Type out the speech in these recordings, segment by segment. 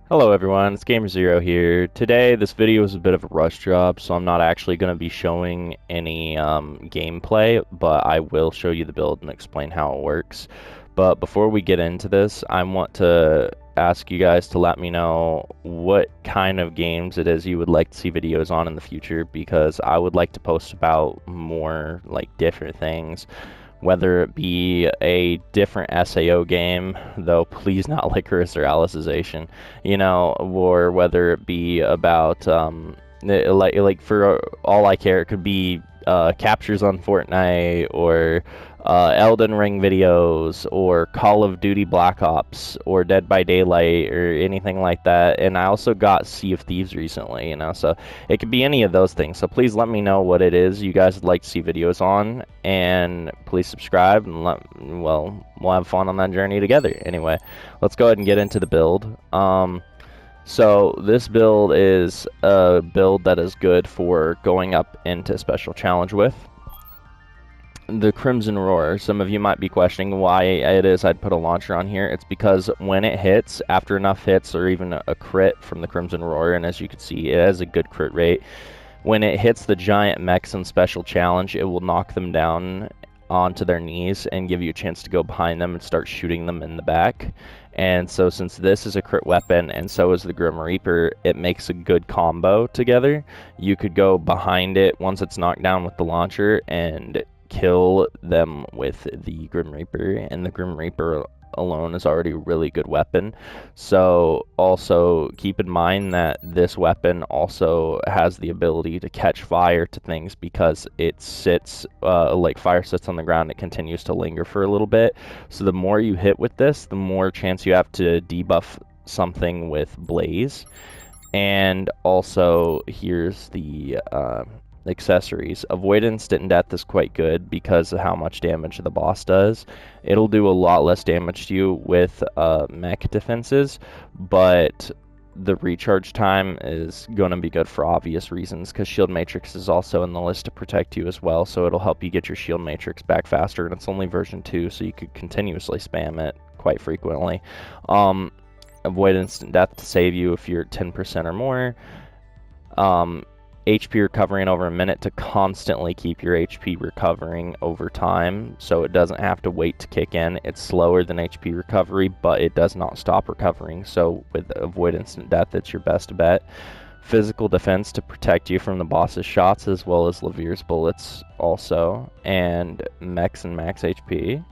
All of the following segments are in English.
Hello everyone, it's Gamer Zero here. Today this video is a bit of a rush job, so I'm not actually going to be showing any gameplay, but I will show you the build and explain how it works. But before we get into this, I want to ask you guys to let me know what kind of games it is you would like to see videos on in the future, because I would like to post about more like different things, whether it be a different SAO game, though please not Licorice or Alicization, or whether it be about like for all I care, it could be captures on Fortnite or Elden Ring videos or Call of Duty Black Ops or Dead by Daylight or anything like that. And I also got Sea of Thieves recently, so it could be any of those things. So please let me know what it is you guys would like to see videos on, and please subscribe, and we'll have fun on that journey together. Anyway, let's go ahead and get into the build. So this build is a build that is good for going up into Special Challenge with. The Crimson Roar. Some of you might be questioning why it is I'd put a launcher on here. It's because when it hits, after enough hits or even a crit from the Crimson Roar, and as you can see, it has a good crit rate, when it hits the giant mechs in Special Challenge, it will knock them down onto their knees and give you a chance to go behind them and start shooting them in the back. And so since this is a crit weapon and so is the Grim Reaper, it makes a good combo together. You could go behind it once it's knocked down with the launcher and kill them with the Grim Reaper, and the Grim Reaper alone is already a really good weapon. So also keep in mind that this weapon also has the ability to catch fire to things, because it sits like fire sits on the ground, it continues to linger for a little bit. So the more you hit with this, the more chance you have to debuff something with Blaze. And also here's the accessories. Avoid instant death is quite good because of how much damage the boss does. It'll do a lot less damage to you with mech defenses, but the recharge time is going to be good for obvious reasons, because shield matrix is also in the list to protect you as well, so it'll help you get your shield matrix back faster, and it's only version 2, so you could continuously spam it quite frequently. Avoid instant death to save you if you're at 10% or more. HP recovering over a minute to constantly keep your HP recovering over time, so it doesn't have to wait to kick in. It's slower than HP recovery, but it does not stop recovering, so with avoid instant death, it's your best bet. Physical defense to protect you from the boss's shots, as well as Levere's bullets also, and mechs and max HP.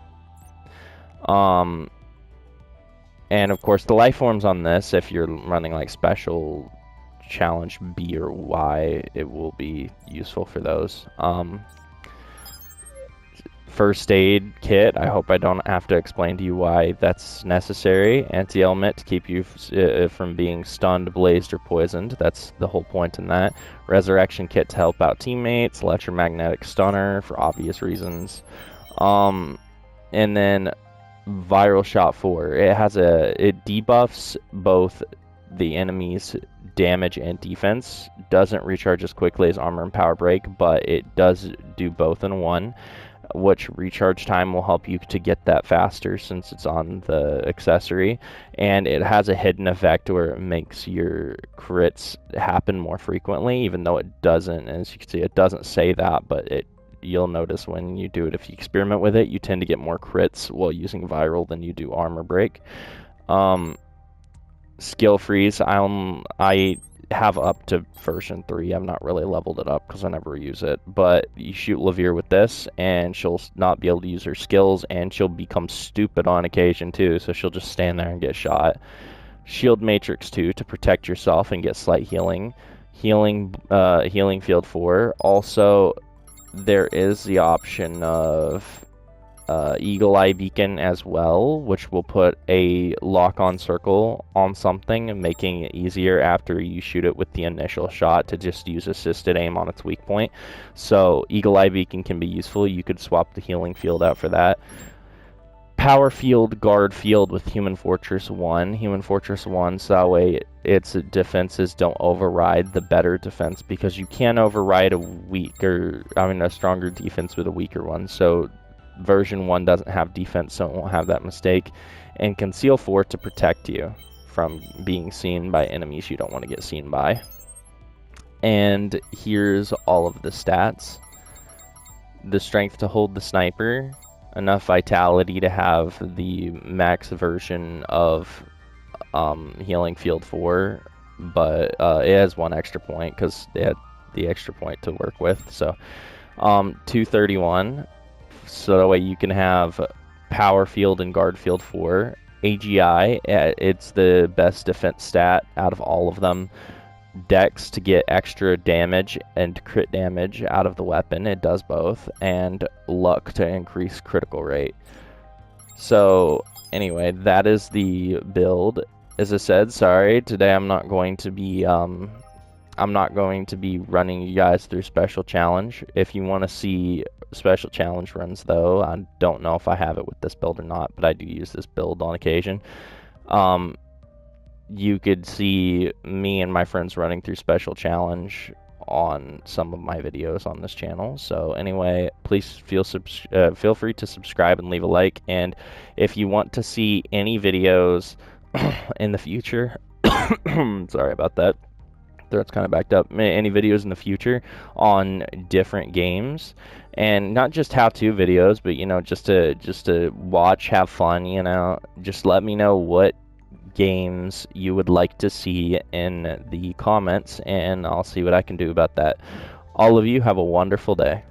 And of course the life forms on this, if you're running like Special Challenge B or Y, it will be useful for those. First aid kit, I hope I don't have to explain to you why that's necessary. Anti-element to keep you from being stunned, blazed, or poisoned. That's the whole point in that. Resurrection kit to help out teammates. Electromagnetic stunner for obvious reasons. And then viral shot 4. It debuffs both the enemy's damage and defense. Doesn't recharge as quickly as armor and power break, but it does do both in one, which recharge time will help you to get that faster since it's on the accessory. And it has a hidden effect where it makes your crits happen more frequently, even though it doesn't. As you can see, it doesn't say that, but you'll notice when you do it, if you experiment with it, you tend to get more crits while using viral than you do armor break. Skill freeze, I have up to version 3. I've not really leveled it up because I never use it, but you shoot Levere with this and she'll not be able to use her skills, and she'll become stupid on occasion too, so she'll just stand there and get shot. Shield matrix 2 to protect yourself and get slight healing field 4. Also there is the option of Eagle Eye Beacon as well, which will put a lock-on circle on something and making it easier after you shoot it with the initial shot to just use assisted aim on its weak point. So Eagle Eye Beacon can be useful. You could swap the healing field out for that. Power field, guard field with Human Fortress 1. Human Fortress 1, so that way its defenses don't override the better defense, because you can override a stronger defense with a weaker one. So version 1 doesn't have defense, so it won't have that mistake. And Conceal 4 to protect you from being seen by enemies you don't want to get seen by. And here's all of the stats. The strength to hold the sniper, enough vitality to have the max version of healing field 4, but it has 1 extra point because they had the extra point to work with. So 231, so that way you can have power field and guard field 4. AGI, it's the best defense stat out of all of them. Dex to get extra damage and crit damage out of the weapon, it does both, and luck to increase critical rate. So anyway, that is the build. As I said, sorry, today I'm not going to be running you guys through special challenge. If you want to see special challenge runs though, I don't know if I have it with this build or not, but I do use this build on occasion. You could see me and my friends running through special challenge on some of my videos on this channel. So anyway, please feel free to subscribe and leave a like. And if you want to see any videos in the future, sorry about that, throat's kind of backed up, any videos in the future on different games, and not just how-to videos, but you know, just to watch, have fun, you know, just let me know what games you would like to see in the comments, and I'll see what I can do about that. All of you have a wonderful day.